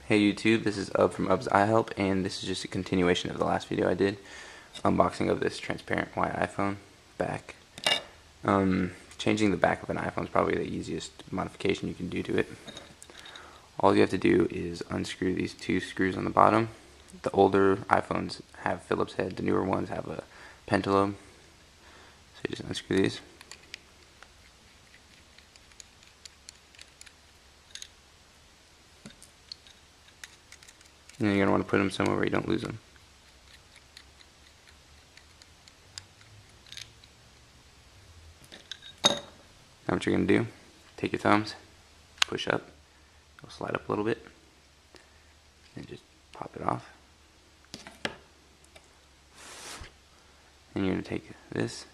Hey YouTube, this is Ub from Ub's iHelp, and this is just a continuation of the last video I did. Unboxing of this transparent white iPhone back. Changing the back of an iPhone is probably the easiest modification you can do to it. All you have to do is unscrew these two screws on the bottom. The older iPhones have Phillips head, the newer ones have a pentalobe. So you just unscrew these. And you're going to want to put them somewhere where you don't lose them. Now what you're going to do, take your thumbs, push up, it'll slide up a little bit, and just pop it off. And you're going to take this,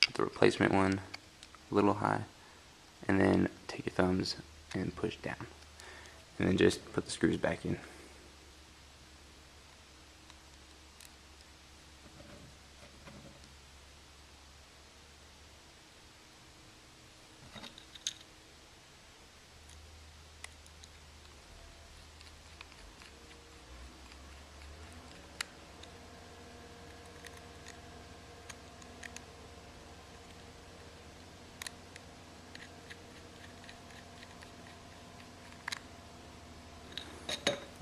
put the replacement one a little high, and then take your thumbs and push down. And then just put the screws back in.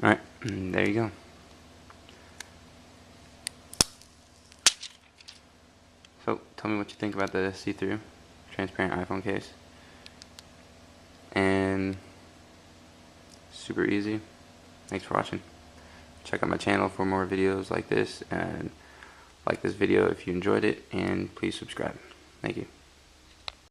Alright, there you go. So, tell me what you think about the see-through transparent iPhone case. And super easy. Thanks for watching. Check out my channel for more videos like this, and like this video if you enjoyed it, and please subscribe. Thank you.